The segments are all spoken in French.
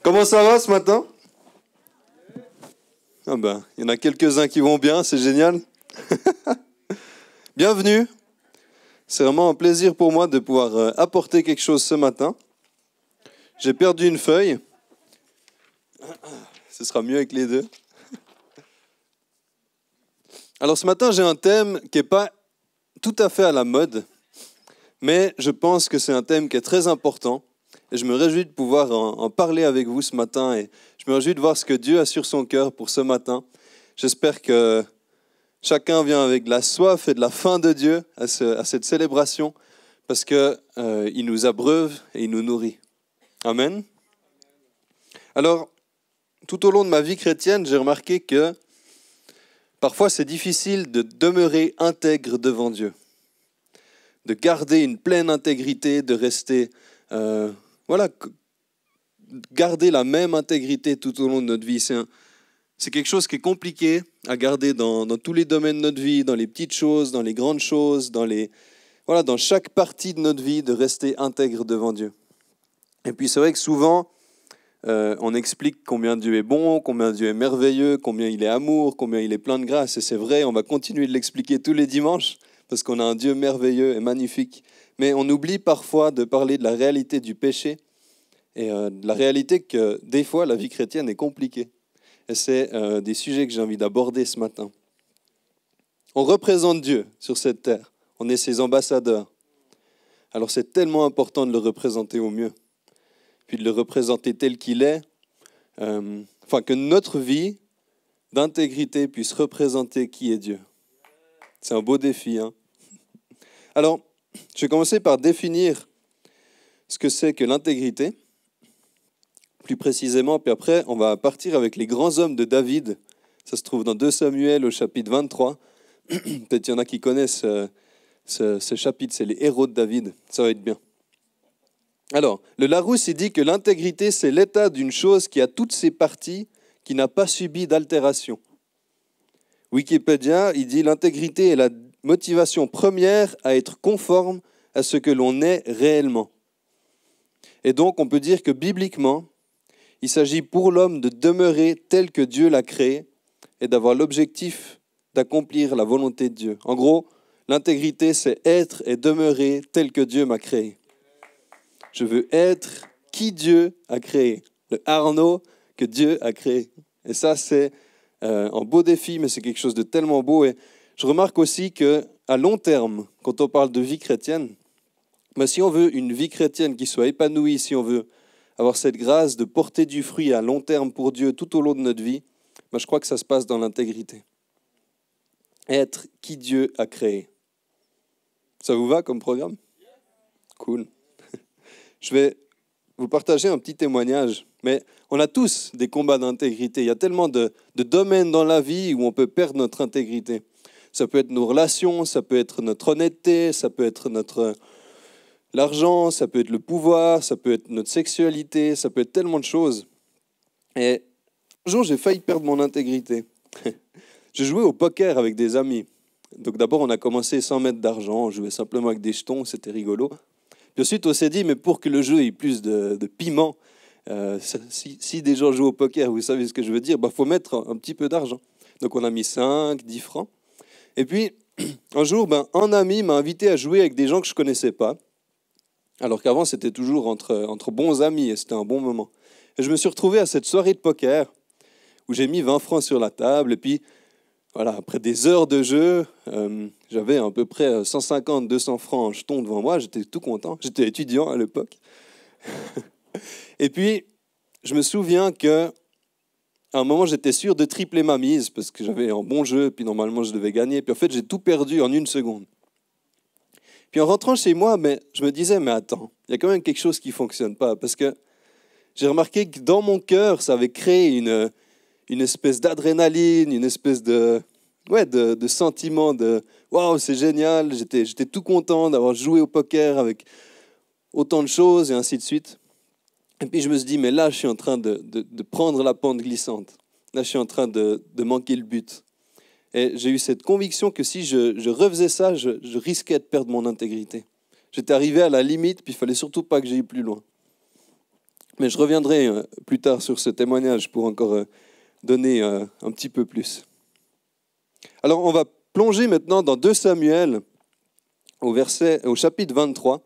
Comment ça va ce matin? Ah ben, il y en a quelques-uns qui vont bien, c'est génial. Bienvenue. C'est vraiment un plaisir pour moi de pouvoir apporter quelque chose ce matin. J'ai perdu une feuille. Ce sera mieux avec les deux. Alors ce matin, j'ai un thème qui n'est pas tout à fait à la mode, mais je pense que c'est un thème qui est très important. Et je me réjouis de pouvoir en parler avec vous ce matin et je me réjouis de voir ce que Dieu a sur son cœur pour ce matin. J'espère que chacun vient avec de la soif et de la faim de Dieu à cette célébration parce qu'il nous abreuve et il nous nourrit. Amen. Alors, tout au long de ma vie chrétienne, j'ai remarqué que parfois c'est difficile de demeurer intègre devant Dieu, de garder une pleine intégrité, de rester... garder la même intégrité tout au long de notre vie. C'est quelque chose qui est compliqué à garder dans tous les domaines de notre vie, dans les petites choses, dans les grandes choses, dans chaque partie de notre vie, de rester intègre devant Dieu. Et puis c'est vrai que souvent, on explique combien Dieu est bon, combien Dieu est merveilleux, combien il est amour, combien il est plein de grâce. Et c'est vrai, on va continuer de l'expliquer tous les dimanches, parce qu'on a un Dieu merveilleux et magnifique. Mais on oublie parfois de parler de la réalité du péché et de la réalité que des fois la vie chrétienne est compliquée. Et c'est des sujets que j'ai envie d'aborder ce matin. On représente Dieu sur cette terre. On est ses ambassadeurs. Alors c'est tellement important de le représenter au mieux. Puis de le représenter tel qu'il est. Que notre vie d'intégrité puisse représenter qui est Dieu. C'est un beau défi, hein? Alors, je vais commencer par définir ce que c'est que l'intégrité, plus précisément, puis après, on va partir avec les grands hommes de David. Ça se trouve dans 2 Samuel au chapitre 23. Peut-être il y en a qui connaissent ce chapitre, c'est les héros de David. Ça va être bien. Alors, le Larousse, il dit que l'intégrité, c'est l'état d'une chose qui a toutes ses parties, qui n'a pas subi d'altération. Wikipédia, il dit l'intégrité est la motivation première à être conforme à ce que l'on est réellement. Et donc, on peut dire que bibliquement, il s'agit pour l'homme de demeurer tel que Dieu l'a créé et d'avoir l'objectif d'accomplir la volonté de Dieu. En gros, l'intégrité, c'est être et demeurer tel que Dieu m'a créé. Je veux être qui Dieu a créé, le Arnaud que Dieu a créé. Et ça, c'est un beau défi, mais c'est quelque chose de tellement beau. Et je remarque aussi qu'à long terme, quand on parle de vie chrétienne, si on veut une vie chrétienne qui soit épanouie, si on veut avoir cette grâce de porter du fruit à long terme pour Dieu tout au long de notre vie, je crois que ça se passe dans l'intégrité. Être qui Dieu a créé. Ça vous va comme programme? Cool. Je vais vous partager un petit témoignage, mais on a tous des combats d'intégrité. Il y a tellement de domaines dans la vie où on peut perdre notre intégrité. Ça peut être nos relations, ça peut être notre honnêteté, ça peut être l'argent, ça peut être le pouvoir, ça peut être notre sexualité, ça peut être tellement de choses. Et un jour, j'ai failli perdre mon intégrité. Je jouais au poker avec des amis. Donc d'abord, on a commencé sans mettre d'argent, on jouait simplement avec des jetons, c'était rigolo. Puis ensuite, on s'est dit, mais pour que le jeu ait plus de piment, si des gens jouent au poker, vous savez ce que je veux dire, faut mettre un petit peu d'argent. Donc on a mis 5, 10 francs. Et puis, un jour, un ami m'a invité à jouer avec des gens que je ne connaissais pas. Alors qu'avant, c'était toujours entre bons amis et c'était un bon moment. Et je me suis retrouvé à cette soirée de poker où j'ai mis 20 francs sur la table. Et puis, voilà, après des heures de jeu, j'avais à peu près 150, 200 francs en jetons devant moi. J'étais tout content. J'étais étudiant à l'époque. Et puis, je me souviens qu'à un moment, j'étais sûr de tripler ma mise parce que j'avais un bon jeu. Puis normalement, je devais gagner. Puis en fait, j'ai tout perdu en 1 seconde. Puis en rentrant chez moi, je me disais, mais attends, il y a quand même quelque chose qui ne fonctionne pas. Parce que j'ai remarqué que dans mon cœur, ça avait créé une espèce d'adrénaline, une espèce de sentiment de « Waouh, c'est génial !» J'étais tout content d'avoir joué au poker avec autant de choses et ainsi de suite. Et puis je me suis dit, mais là, je suis en train de prendre la pente glissante. Là, je suis en train de manquer le but. Et j'ai eu cette conviction que si je refaisais ça, je risquais de perdre mon intégrité. J'étais arrivé à la limite, puis il ne fallait surtout pas que j'aille plus loin. Mais je reviendrai plus tard sur ce témoignage pour encore donner un petit peu plus. Alors, on va plonger maintenant dans 2 Samuel, au chapitre 23.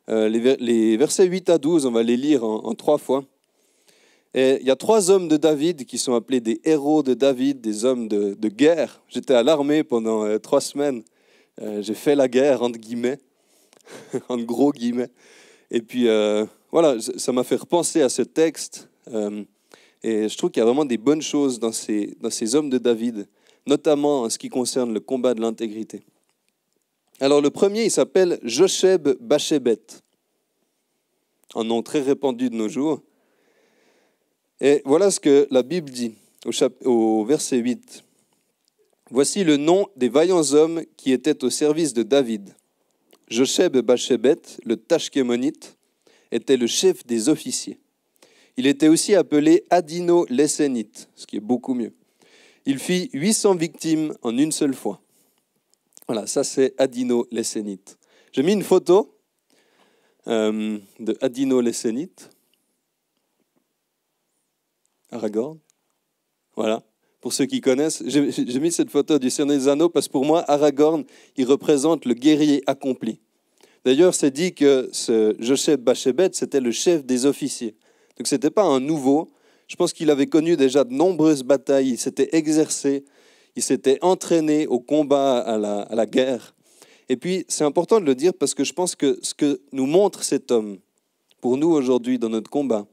Les versets 8 à 12, on va les lire en 3 fois. Et il y a 3 hommes de David qui sont appelés des héros de David, des hommes de guerre. J'étais à l'armée pendant 3 semaines. J'ai fait la guerre, entre guillemets, entre gros guillemets. Et puis, voilà, ça m'a fait repenser à ce texte. Et je trouve qu'il y a vraiment des bonnes choses dans ces hommes de David, notamment en ce qui concerne le combat de l'intégrité. Alors, le premier, il s'appelle Josheb-Bashébet, un nom très répandu de nos jours. Et voilà ce que la Bible dit au verset 8. « Voici le nom des vaillants hommes qui étaient au service de David. Josheb-Bashébet, le Tachkémonite, était le chef des officiers. Il était aussi appelé Adino l'Essénite, ce qui est beaucoup mieux. Il fit 800 victimes en une seule fois. » Voilà, ça c'est Adino l'Essénite. J'ai mis une photo de Adino l'Essénite. Aragorn. Voilà, pour ceux qui connaissent. J'ai mis cette photo du Seigneur des Anneaux parce que pour moi, Aragorn, il représente le guerrier accompli. D'ailleurs, c'est dit que ce Josheb-Bashébet, c'était le chef des officiers. Donc ce n'était pas un nouveau. Je pense qu'il avait connu déjà de nombreuses batailles. Il s'était exercé, il s'était entraîné au combat, à la guerre. Et puis, c'est important de le dire parce que je pense que ce que nous montre cet homme, pour nous aujourd'hui dans notre combat,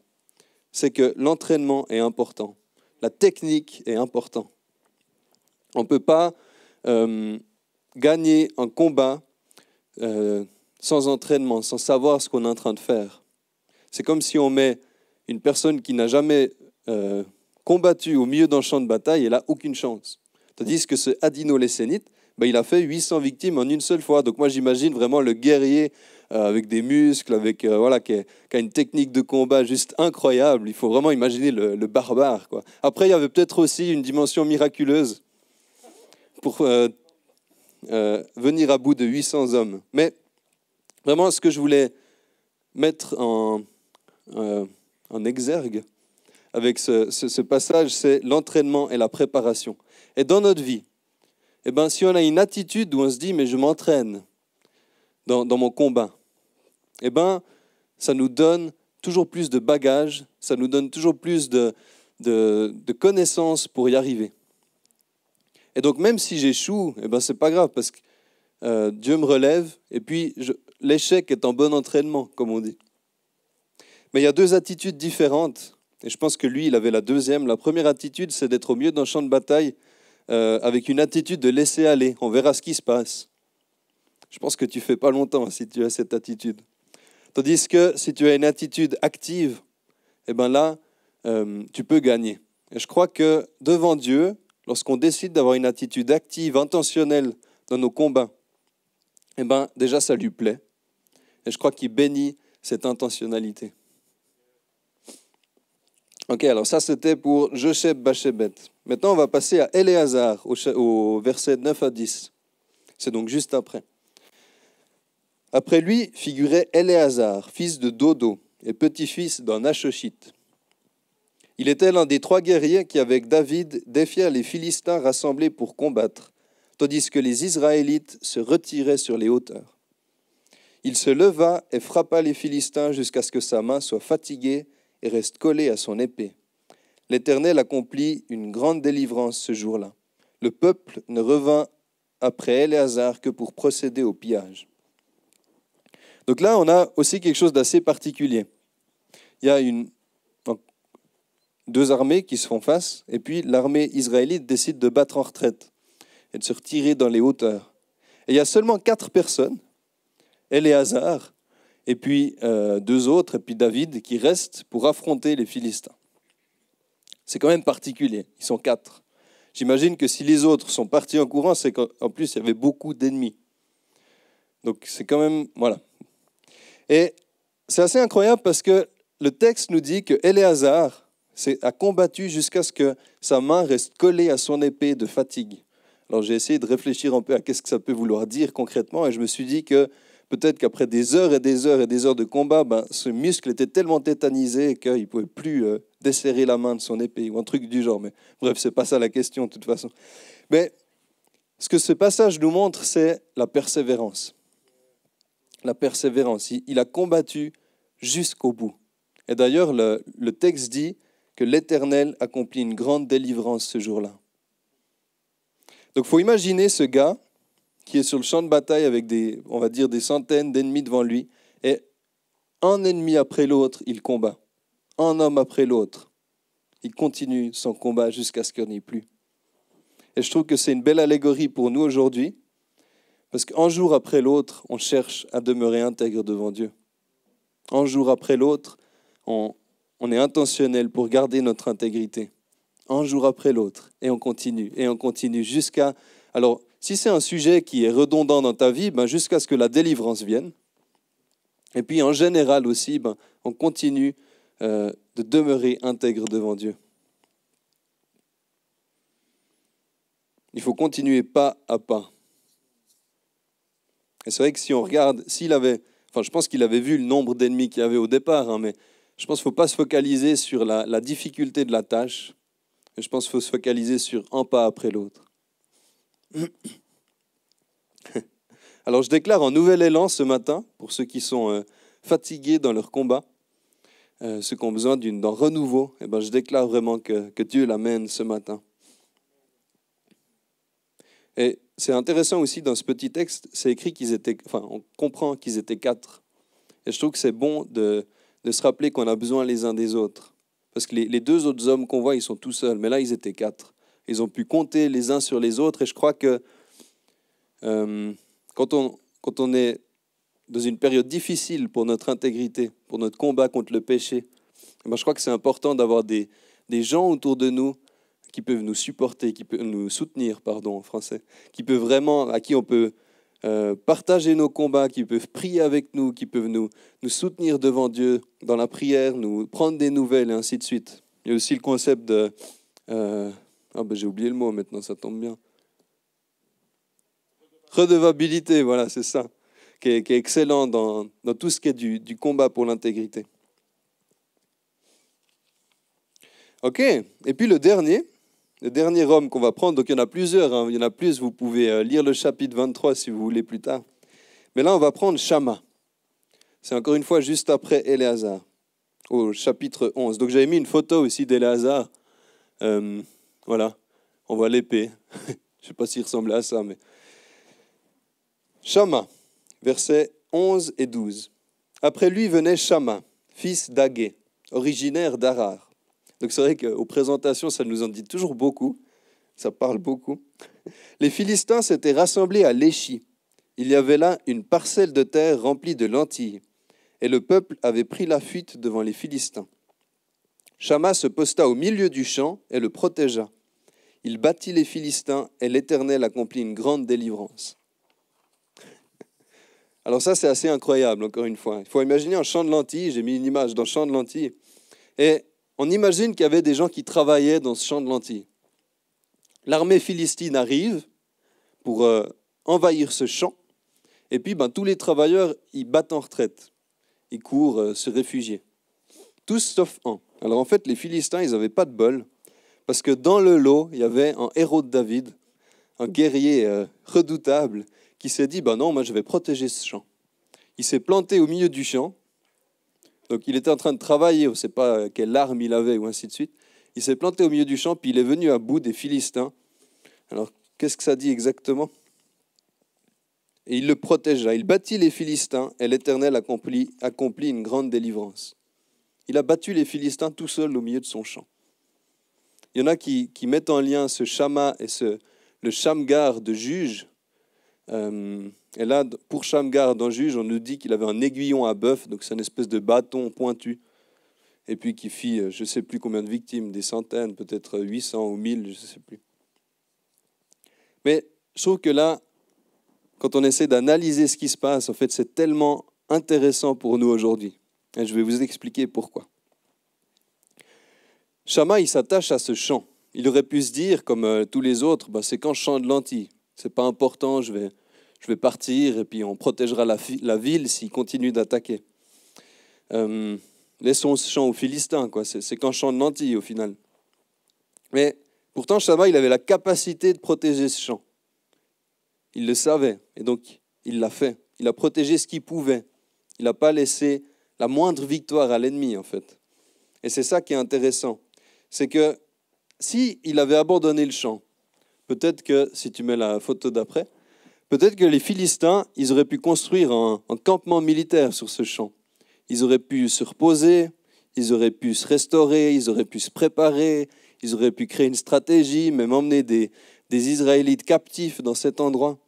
c'est que l'entraînement est important. La technique est importante. On ne peut pas gagner un combat sans entraînement, sans savoir ce qu'on est en train de faire. C'est comme si on met une personne qui n'a jamais combattu au milieu d'un champ de bataille, elle n'a aucune chance. Tandis que ce Adino l'Essénite, il a fait 800 victimes en une seule fois. Donc moi j'imagine vraiment le guerrier avec des muscles, qui a une technique de combat juste incroyable. Il faut vraiment imaginer le barbare, quoi. Après, il y avait peut-être aussi une dimension miraculeuse pour venir à bout de 800 hommes. Mais vraiment, ce que je voulais mettre en exergue avec ce passage, c'est l'entraînement et la préparation. Et dans notre vie, si on a une attitude où on se dit « mais je m'entraîne dans mon combat », ça nous donne toujours plus de bagages, ça nous donne toujours plus de connaissances pour y arriver. Et donc même si j'échoue, c'est pas grave parce que Dieu me relève et puis l'échec est un bon entraînement, comme on dit. Mais il y a 2 attitudes différentes et je pense que lui, il avait la deuxième. La première attitude, c'est d'être au milieu d'un champ de bataille avec une attitude de laisser aller. On verra ce qui se passe. Je pense que tu ne fais pas longtemps si tu as cette attitude. Tandis que si tu as une attitude active, là, tu peux gagner. Et je crois que devant Dieu, lorsqu'on décide d'avoir une attitude active, intentionnelle dans nos combats, déjà ça lui plaît. Et je crois qu'il bénit cette intentionnalité. Ok, alors ça c'était pour Josheb-Bashébet. Maintenant on va passer à Éléazar au verset 9 à 10. C'est donc juste après. Après lui figurait Éléazar, fils de Dodo et petit-fils d'un Ashoshite. Il était l'un des 3 guerriers qui, avec David, défièrent les Philistins rassemblés pour combattre, tandis que les Israélites se retiraient sur les hauteurs. Il se leva et frappa les Philistins jusqu'à ce que sa main soit fatiguée et reste collée à son épée. L'Éternel accomplit une grande délivrance ce jour-là. Le peuple ne revint après Éléazar que pour procéder au pillage. Donc là, on a aussi quelque chose d'assez particulier. Il y a 2 armées qui se font face, et puis l'armée israélite décide de battre en retraite et de se retirer dans les hauteurs. Et il y a seulement 4 personnes, Éléazar, et puis 2 autres, et puis David, qui restent pour affronter les Philistins. C'est quand même particulier, ils sont 4. J'imagine que si les autres sont partis en courant, c'est qu'en plus, il y avait beaucoup d'ennemis. Donc c'est quand même, voilà. Et c'est assez incroyable parce que le texte nous dit que Éléazar a combattu jusqu'à ce que sa main reste collée à son épée de fatigue. Alors j'ai essayé de réfléchir un peu à qu'est-ce que ça peut vouloir dire concrètement et je me suis dit que peut-être qu'après des heures et des heures et des heures de combat, ce muscle était tellement tétanisé qu'il ne pouvait plus desserrer la main de son épée ou un truc du genre. Mais bref, ce n'est pas ça la question de toute façon. Mais ce que ce passage nous montre, c'est la persévérance. La persévérance. Il a combattu jusqu'au bout. Et d'ailleurs, le texte dit que l'Éternel accomplit une grande délivrance ce jour-là. Donc il faut imaginer ce gars qui est sur le champ de bataille avec on va dire des centaines d'ennemis devant lui, et un ennemi après l'autre, il combat. Un homme après l'autre. Il continue son combat jusqu'à ce qu'il n'y ait plus. Et je trouve que c'est une belle allégorie pour nous aujourd'hui, parce qu'un jour après l'autre, on cherche à demeurer intègre devant Dieu. Un jour après l'autre, on est intentionnel pour garder notre intégrité. Un jour après l'autre, et on continue jusqu'à... Alors, si c'est un sujet qui est redondant dans ta vie, jusqu'à ce que la délivrance vienne. Et puis, en général aussi, on continue de demeurer intègre devant Dieu. Il faut continuer pas à pas. Et c'est vrai que si on regarde, je pense qu'il avait vu le nombre d'ennemis qu'il y avait au départ, mais je pense qu'il ne faut pas se focaliser sur la difficulté de la tâche. Je pense qu'il faut se focaliser sur un pas après l'autre. Alors je déclare un nouvel élan ce matin pour ceux qui sont fatigués dans leur combat, ceux qui ont besoin d'un renouveau. Je déclare vraiment que Dieu l'amène ce matin. Et c'est intéressant aussi dans ce petit texte, c'est écrit on comprend qu'ils étaient 4. Et je trouve que c'est bon de se rappeler qu'on a besoin les uns des autres. Parce que les 2 autres hommes qu'on voit, ils sont tout seuls. Mais là, ils étaient 4. Ils ont pu compter les uns sur les autres. Et je crois que quand on est dans une période difficile pour notre intégrité, pour notre combat contre le péché, je crois que c'est important d'avoir des gens autour de nous qui peuvent nous supporter, qui peuvent nous soutenir, en français, à qui on peut partager nos combats, qui peuvent prier avec nous, qui peuvent nous soutenir devant Dieu dans la prière, nous prendre des nouvelles et ainsi de suite. Il y a aussi le concept de... j'ai oublié le mot maintenant, ça tombe bien. Redevabilité, voilà, c'est ça, qui est excellent dans tout ce qui est du combat pour l'intégrité. Ok, et puis le dernier homme qu'on va prendre, donc il y en a plusieurs, il y en a plus, vous pouvez lire le chapitre 23 si vous voulez plus tard. Mais là, on va prendre Shamma. C'est encore une fois juste après Éléazar, au chapitre 11. Donc j'avais mis une photo aussi d'Éléazar. Voilà, on voit l'épée. Je ne sais pas s'il ressemblait à ça, mais... Shamma, versets 11 et 12. Après lui venait Shamma, fils d'Agé, originaire d'Arar. Donc c'est vrai qu'aux présentations, ça nous en dit toujours beaucoup. Ça parle beaucoup. Les Philistins s'étaient rassemblés à Léchi. Il y avait là une parcelle de terre remplie de lentilles. Et le peuple avait pris la fuite devant les Philistins. Shamma se posta au milieu du champ et le protégea. Il battit les Philistins et l'Éternel accomplit une grande délivrance. Alors ça, c'est assez incroyable, encore une fois. Il faut imaginer un champ de lentilles. J'ai mis une image d'un champ de lentilles. Et on imagine qu'il y avait des gens qui travaillaient dans ce champ de lentilles. L'armée philistine arrive pour envahir ce champ. Et puis, tous les travailleurs, ils battent en retraite. Ils courent se réfugier. Tous sauf un. Alors en fait, les Philistins, ils n'avaient pas de bol. Parce que dans le lot, il y avait un héros de David, un guerrier redoutable, qui s'est dit, non, moi je vais protéger ce champ. Il s'est planté au milieu du champ. Donc il était en train de travailler, on ne sait pas quelle arme il avait ou ainsi de suite. Il s'est planté au milieu du champ, puis il est venu à bout des Philistins. Alors qu'est-ce que ça dit exactement ? Et il le protégea. Il battit les Philistins et l'Éternel accomplit une grande délivrance. Il a battu les Philistins tout seul au milieu de son champ. Il y en a qui mettent en lien ce Shamma et le Shamgar de juge. Et là, pour Shamgar, dans Juge, on nous dit qu'il avait un aiguillon à bœuf, donc c'est une espèce de bâton pointu, et puis qui fit, je ne sais plus combien de victimes, des centaines, peut-être 800 ou 1000, je ne sais plus. Mais je trouve que là, quand on essaie d'analyser ce qui se passe, en fait, c'est tellement intéressant pour nous aujourd'hui. Et je vais vous expliquer pourquoi. Shamma, il s'attache à ce champ. Il aurait pu se dire, comme tous les autres, c'est quand je chante de lentilles. C'est pas important, je je vais partir et puis on protégera la ville s'ils continuent d'attaquer. Laissons ce champ aux Philistins, quoi. C'est qu'un champ de lentilles au final. Mais pourtant, Shamma, il avait la capacité de protéger ce champ. Il le savait, et donc il l'a fait. Il a protégé ce qu'il pouvait. Il n'a pas laissé la moindre victoire à l'ennemi, en fait. Et c'est ça qui est intéressant. C'est que s'il avait abandonné le champ, peut-être que, si tu mets la photo d'après, peut-être que les Philistins, ils auraient pu construire un campement militaire sur ce champ. Ils auraient pu se reposer, ils auraient pu se restaurer, ils auraient pu se préparer, ils auraient pu créer une stratégie, même emmener des Israélites captifs dans cet endroit.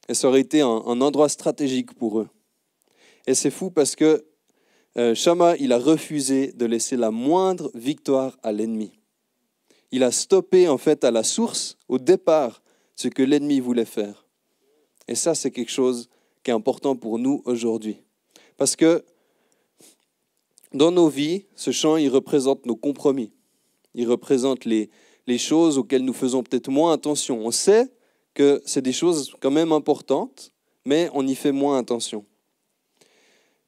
Et ça aurait été un endroit stratégique pour eux. Et c'est fou parce que Shamma, il a refusé de laisser la moindre victoire à l'ennemi. Il a stoppé en fait à la source, au départ, ce que l'ennemi voulait faire. Et ça, c'est quelque chose qui est important pour nous aujourd'hui. Parce que dans nos vies, ce chant, il représente nos compromis. Il représente les choses auxquelles nous faisons peut-être moins attention. On sait que c'est des choses quand même importantes, mais on y fait moins attention.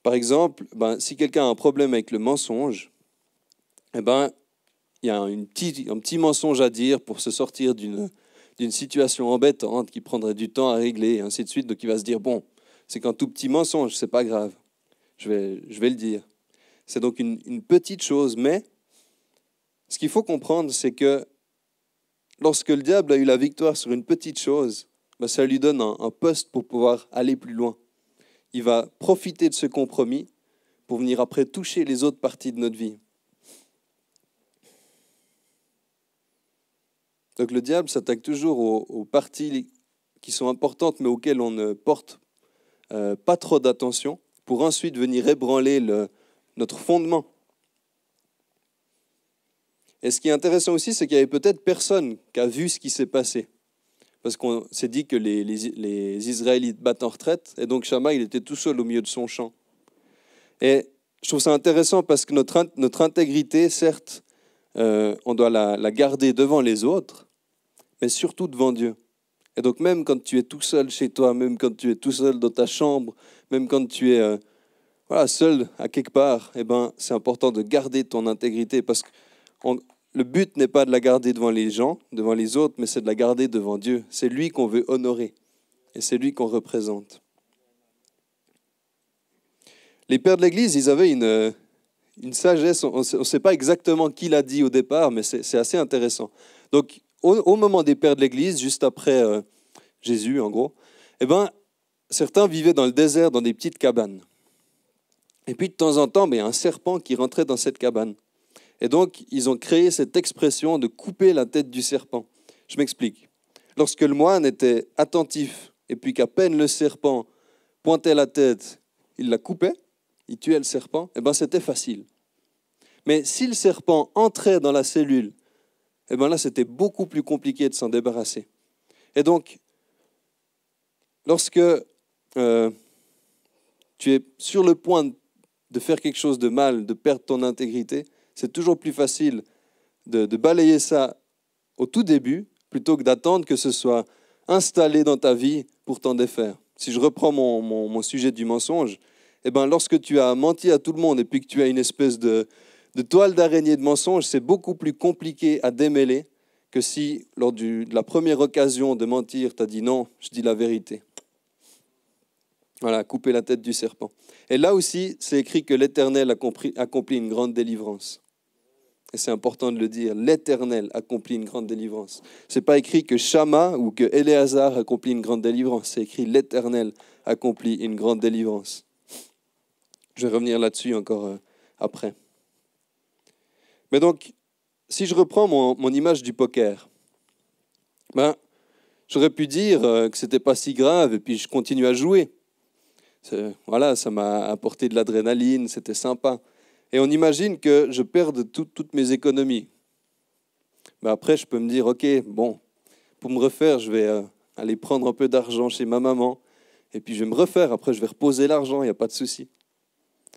Par exemple, si quelqu'un a un problème avec le mensonge, il y a un petit mensonge à dire pour se sortir d'une situation embêtante qui prendrait du temps à régler, et ainsi de suite. Donc il va se dire, bon, c'est qu'un tout petit mensonge, c'est pas grave, je vais le dire. C'est donc une petite chose, mais ce qu'il faut comprendre, c'est que lorsque le diable a eu la victoire sur une petite chose, ça lui donne un poste pour pouvoir aller plus loin. Il va profiter de ce compromis pour venir après toucher les autres parties de notre vie. Donc le diable s'attaque toujours aux parties qui sont importantes, mais auxquelles on ne porte pas trop d'attention, pour ensuite venir ébranler notre fondement. Et ce qui est intéressant aussi, c'est qu'il y avait peut-être personne qui a vu ce qui s'est passé. Parce qu'on s'est dit que les Israélites battent en retraite, et donc Shamma, il était tout seul au milieu de son champ. Et je trouve ça intéressant parce que notre intégrité, certes, on doit la garder devant les autres, mais surtout devant Dieu. Et donc même quand tu es tout seul chez toi, même quand tu es tout seul dans ta chambre, même quand tu es seul à quelque part, c'est important de garder ton intégrité parce que le but n'est pas de la garder devant les gens, devant les autres, mais c'est de la garder devant Dieu. C'est lui qu'on veut honorer et c'est lui qu'on représente. Les pères de l'Église, ils avaient une sagesse, on ne sait pas exactement qui l'a dit au départ, mais c'est assez intéressant. Donc, au moment des pères de l'Église, juste après Jésus, en gros, certains vivaient dans le désert, dans des petites cabanes. Et puis, de temps en temps, il y a un serpent qui rentrait dans cette cabane. Et donc, ils ont créé cette expression de couper la tête du serpent. Je m'explique. Lorsque le moine était attentif, et puis qu'à peine le serpent pointait la tête, il la coupait, il tuait le serpent, c'était facile. Mais si le serpent entrait dans la cellule, là, c'était beaucoup plus compliqué de s'en débarrasser. Et donc, lorsque tu es sur le point de faire quelque chose de mal, de perdre ton intégrité, c'est toujours plus facile de balayer ça au tout début plutôt que d'attendre que ce soit installé dans ta vie pour t'en défaire. Si je reprends mon sujet du mensonge, lorsque tu as menti à tout le monde et puis que tu as une espèce de toile d'araignée de mensonge, c'est beaucoup plus compliqué à démêler que si, lors de la première occasion de mentir, tu as dit non, je dis la vérité. Voilà, couper la tête du serpent. Et là aussi, c'est écrit que l'Éternel accomplit une grande délivrance. Et c'est important de le dire, l'Éternel accomplit une grande délivrance. Ce n'est pas écrit que Shamma ou que Éléazar accomplit une grande délivrance. C'est écrit l'Éternel accomplit une grande délivrance. Je vais revenir là-dessus encore après. Mais donc, si je reprends mon image du poker, j'aurais pu dire que ce n'était pas si grave et puis je continue à jouer. Voilà, ça m'a apporté de l'adrénaline, c'était sympa. Et on imagine que je perde toutes mes économies. Mais après, je peux me dire, ok, bon, pour me refaire, je vais aller prendre un peu d'argent chez ma maman. Et puis, je vais me refaire. Après, je vais reposer l'argent, il n'y a pas de souci.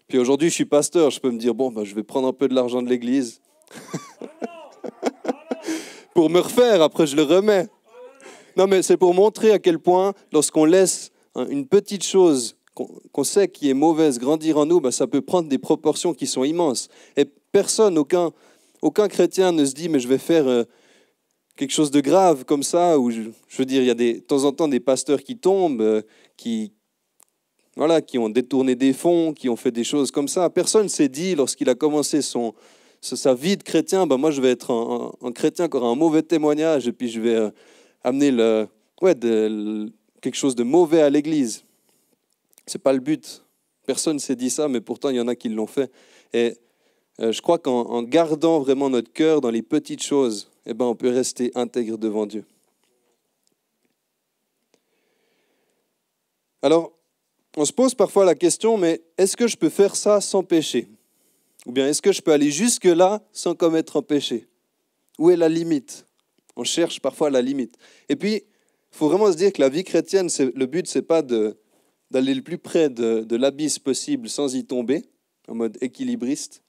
Puis aujourd'hui, je suis pasteur. Je peux me dire, je vais prendre un peu de l'argent de l'église. Pour me refaire, après, je le remets. Non, mais c'est pour montrer à quel point, lorsqu'on laisse une petite chose qu'on sait qui est mauvaise grandir en nous, ben, ça peut prendre des proportions qui sont immenses. Et personne, aucun chrétien ne se dit, mais je vais faire quelque chose de grave comme ça, ou je veux dire, il y a de temps en temps des pasteurs qui tombent, qui ont détourné des fonds, qui ont fait des choses comme ça. Personne ne s'est dit, lorsqu'il a commencé sa vie de chrétien, ben moi je vais être un chrétien qui aura un mauvais témoignage, et puis je vais amener quelque chose de mauvais à l'Église. Ce n'est pas le but. Personne ne s'est dit ça, mais pourtant il y en a qui l'ont fait. Et je crois qu'en gardant vraiment notre cœur dans les petites choses, eh ben, on peut rester intègre devant Dieu. Alors, on se pose parfois la question, mais est-ce que je peux faire ça sans péché? Ou bien est-ce que je peux aller jusque-là sans commettre un péché? Où est la limite? On cherche parfois la limite. Et puis, il faut vraiment se dire que la vie chrétienne, le but, ce n'est pas d'aller le plus près de l'abysse possible sans y tomber, en mode équilibriste.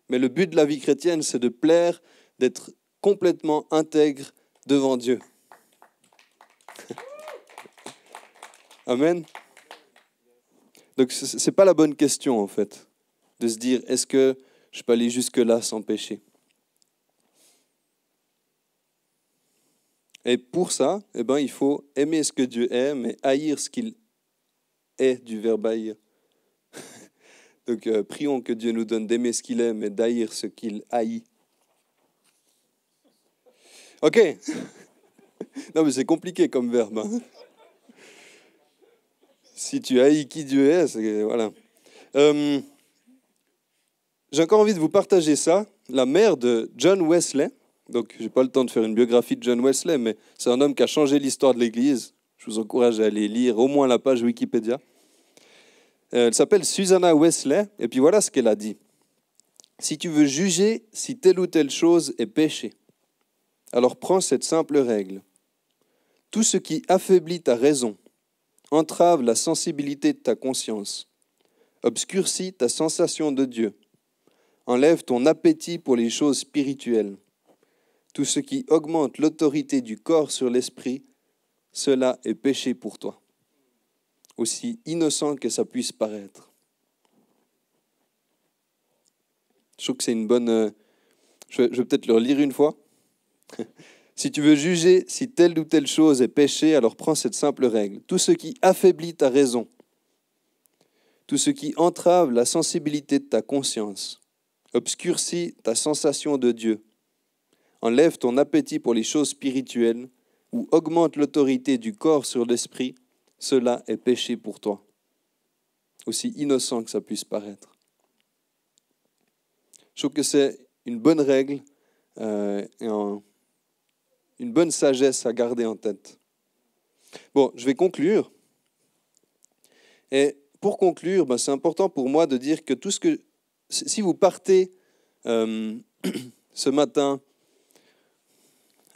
Mais le but de la vie chrétienne, c'est de plaire, d'être complètement intègre devant Dieu. Amen. Donc, ce n'est pas la bonne question, en fait, de se dire, est-ce que je peux aller jusque-là sans péché? Et pour ça, eh ben, il faut aimer ce que Dieu aime et haïr ce qu'il est, du verbe haïr. Donc, prions que Dieu nous donne d'aimer ce qu'il aime et d'haïr ce qu'il haït. Ok. Non, mais c'est compliqué comme verbe. Hein. Si tu haïs qui Dieu est, c'est... Voilà. J'ai encore envie de vous partager ça. La mère de John Wesley, donc je n'ai pas le temps de faire une biographie de John Wesley, mais c'est un homme qui a changé l'histoire de l'Église. Je vous encourage à aller lire au moins la page Wikipédia. Elle s'appelle Susanna Wesley, et puis voilà ce qu'elle a dit. Si tu veux juger si telle ou telle chose est péché, alors prends cette simple règle. Tout ce qui affaiblit ta raison, entrave la sensibilité de ta conscience, obscurcit ta sensation de Dieu, enlève ton appétit pour les choses spirituelles. Tout ce qui augmente l'autorité du corps sur l'esprit, cela est péché pour toi, aussi innocent que ça puisse paraître. Je trouve que c'est une bonne... Je vais peut-être le relire une fois. Si tu veux juger si telle ou telle chose est péché, alors prends cette simple règle. Tout ce qui affaiblit ta raison, tout ce qui entrave la sensibilité de ta conscience, obscurcit ta sensation de Dieu, enlève ton appétit pour les choses spirituelles ou augmente l'autorité du corps sur l'esprit, cela est péché pour toi, aussi innocent que ça puisse paraître. Je trouve que c'est une bonne règle et une bonne sagesse à garder en tête. Bon, je vais conclure. Et pour conclure, c'est important pour moi de dire que tout ce que... Si vous partez ce matin,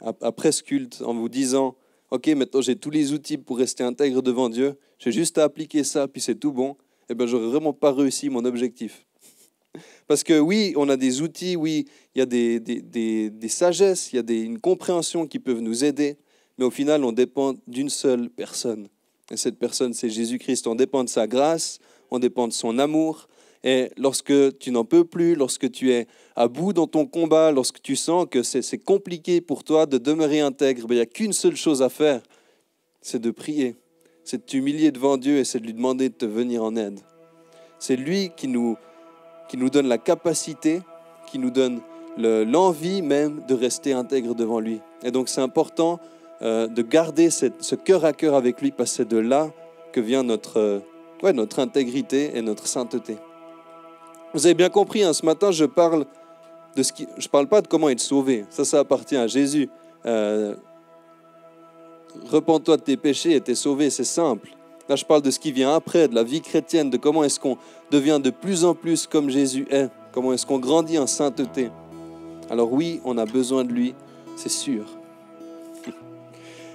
après ce culte, en vous disant « Ok, maintenant j'ai tous les outils pour rester intègre devant Dieu, j'ai juste à appliquer ça, puis c'est tout bon », eh bien, j'aurais vraiment pas réussi mon objectif. Parce que oui, on a des outils, oui, il y a des sagesses, il y a une compréhension qui peuvent nous aider, mais au final, on dépend d'une seule personne. Et cette personne, c'est Jésus-Christ. On dépend de sa grâce, on dépend de son amour. Et lorsque tu n'en peux plus, lorsque tu es à bout dans ton combat, lorsque tu sens que c'est compliqué pour toi de demeurer intègre, il n'y a qu'une seule chose à faire, c'est de prier, c'est de t'humilier devant Dieu et c'est de lui demander de te venir en aide. C'est lui qui nous donne la capacité, qui nous donne l'envie même de rester intègre devant lui. Et donc c'est important de garder ce cœur à cœur avec lui, parce que c'est de là que vient notre intégrité et notre sainteté. Vous avez bien compris, ce matin je parle pas de comment être sauvé, ça appartient à Jésus. Repens-toi de tes péchés et t'es sauvé, c'est simple. Là, je parle de ce qui vient après, de la vie chrétienne, de comment est-ce qu'on devient de plus en plus comme Jésus est, comment est-ce qu'on grandit en sainteté. Alors oui, on a besoin de lui, c'est sûr.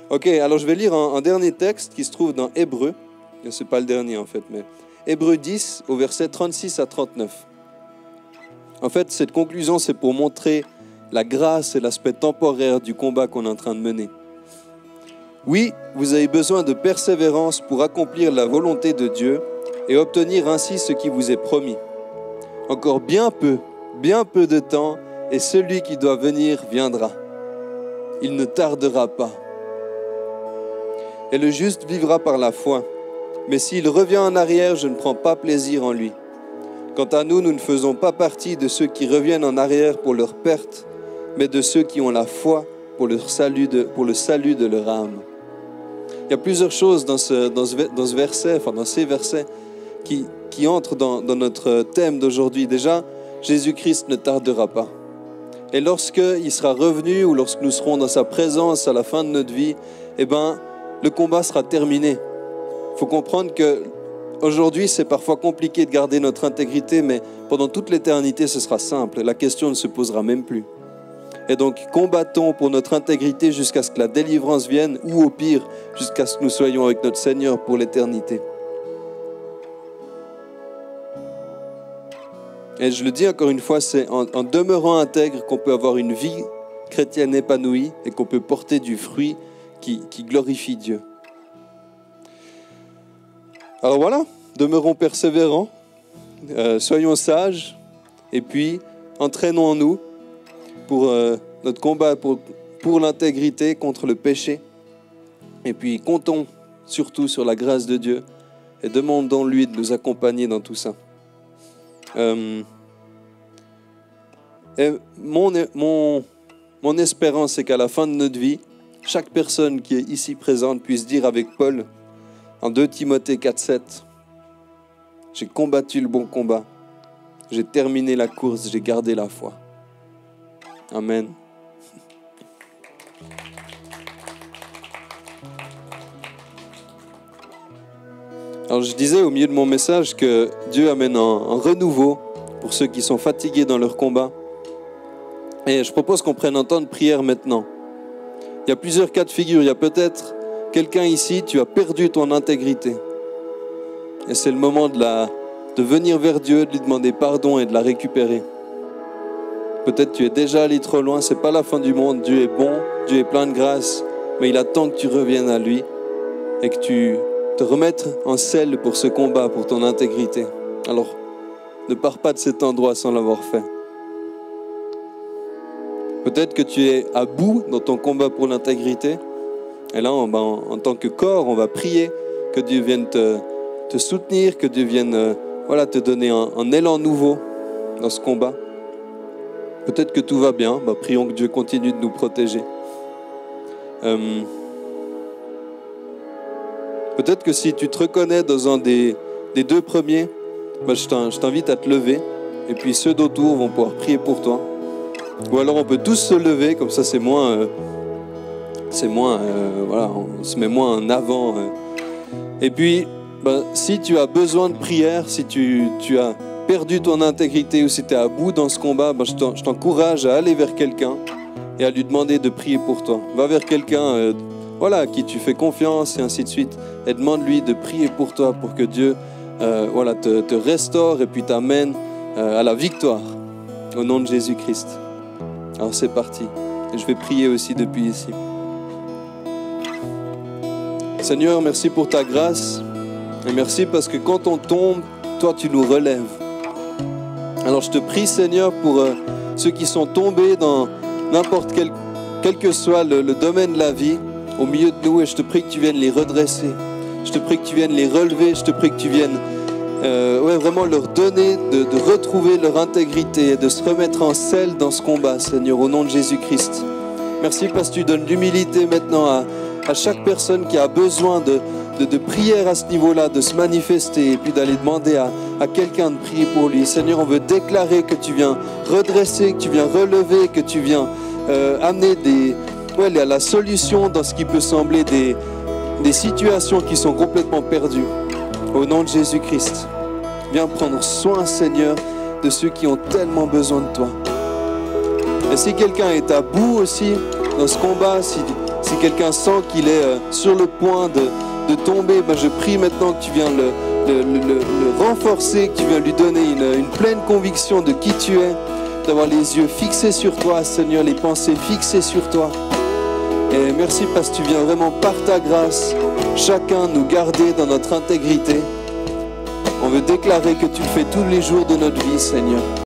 Ok, alors je vais lire un dernier texte qui se trouve dans Hébreux. Ce n'est pas le dernier en fait, mais Hébreux 10 au verset 36 à 39. En fait, cette conclusion, c'est pour montrer la grâce et l'aspect temporaire du combat qu'on est en train de mener. Oui, vous avez besoin de persévérance pour accomplir la volonté de Dieu et obtenir ainsi ce qui vous est promis. Encore bien peu de temps, et celui qui doit venir viendra. Il ne tardera pas. Et le juste vivra par la foi. Mais s'il revient en arrière, je ne prends pas plaisir en lui. Quant à nous, nous ne faisons pas partie de ceux qui reviennent en arrière pour leur perte, mais de ceux qui ont la foi pour le salut de leur âme. Il y a plusieurs choses dans ce verset, enfin dans ces versets, qui entrent dans notre thème d'aujourd'hui. Déjà, Jésus-Christ ne tardera pas. Et lorsqu'il sera revenu ou lorsque nous serons dans sa présence à la fin de notre vie, le combat sera terminé. Il faut comprendre qu'aujourd'hui, c'est parfois compliqué de garder notre intégrité, mais pendant toute l'éternité, ce sera simple. La question ne se posera même plus. Et donc, combattons pour notre intégrité jusqu'à ce que la délivrance vienne, ou au pire, jusqu'à ce que nous soyons avec notre Seigneur pour l'éternité. Et je le dis encore une fois, c'est en demeurant intègre qu'on peut avoir une vie chrétienne épanouie et qu'on peut porter du fruit qui glorifie Dieu. Alors voilà, demeurons persévérants, soyons sages, et puis entraînons-nous pour notre combat pour l'intégrité contre le péché. Et puis comptons surtout sur la grâce de Dieu et demandons-lui de nous accompagner dans tout ça. Et mon espérance, c'est qu'à la fin de notre vie, chaque personne qui est ici présente puisse dire avec Paul, en 2 Timothée 4,7, « J'ai combattu le bon combat, j'ai terminé la course, j'ai gardé la foi. » Amen. Alors je disais au milieu de mon message que Dieu amène un renouveau pour ceux qui sont fatigués dans leur combat. Et je propose qu'on prenne un temps de prière maintenant. Il y a plusieurs cas de figure. Il y a peut-être quelqu'un ici, tu as perdu ton intégrité. Et c'est le moment de venir vers Dieu, de lui demander pardon et de la récupérer. Peut-être tu es déjà allé trop loin, c'est pas la fin du monde. Dieu est bon, Dieu est plein de grâce, mais il attend que tu reviennes à lui et que tu te remettes en selle pour ce combat, pour ton intégrité. Alors, ne pars pas de cet endroit sans l'avoir fait. Peut-être que tu es à bout dans ton combat pour l'intégrité. Et là, en tant que corps, on va prier que Dieu vienne te soutenir, que Dieu vienne te donner un élan nouveau dans ce combat. Peut-être que tout va bien. Prions que Dieu continue de nous protéger. Peut-être que si tu te reconnais dans un des 2 premiers, je t'invite à te lever. Et puis ceux d'autour vont pouvoir prier pour toi. Ou alors on peut tous se lever, comme ça c'est moins, on se met moins en avant. Et puis, si tu as besoin de prière, si tu as perdu ton intégrité ou si tu es à bout dans ce combat, je t'encourage à aller vers quelqu'un et à lui demander de prier pour toi. Va vers quelqu'un à qui tu fais confiance et ainsi de suite, et demande-lui de prier pour toi, pour que Dieu te restaure et puis t'amène à la victoire, au nom de Jésus-Christ. Alors c'est parti. Et je vais prier aussi depuis ici. Seigneur, merci pour ta grâce. Et merci parce que quand on tombe, toi tu nous relèves. Alors je te prie Seigneur pour ceux qui sont tombés dans n'importe quel que soit le domaine de la vie, au milieu de nous, et je te prie que tu viennes les redresser. Je te prie que tu viennes les relever. Je te prie que tu viennes vraiment leur donner de retrouver leur intégrité et de se remettre en selle dans ce combat, Seigneur, au nom de Jésus-Christ. Merci parce que tu donnes l'humilité maintenant à chaque personne qui a besoin de prière à ce niveau-là, de se manifester et puis d'aller demander à quelqu'un de prier pour lui. Seigneur, on veut déclarer que tu viens redresser, que tu viens relever, que tu viens amener la solution dans ce qui peut sembler des situations qui sont complètement perdues. Au nom de Jésus-Christ, viens prendre soin, Seigneur, de ceux qui ont tellement besoin de toi. Et si quelqu'un est à bout aussi dans ce combat, si quelqu'un sent qu'il est sur le point de tomber, je prie maintenant que tu viens le renforcer, que tu viens lui donner une pleine conviction de qui tu es, d'avoir les yeux fixés sur toi, Seigneur, les pensées fixées sur toi. Et merci parce que tu viens vraiment par ta grâce, chacun nous garder dans notre intégrité. On veut déclarer que tu le fais tous les jours de notre vie, Seigneur.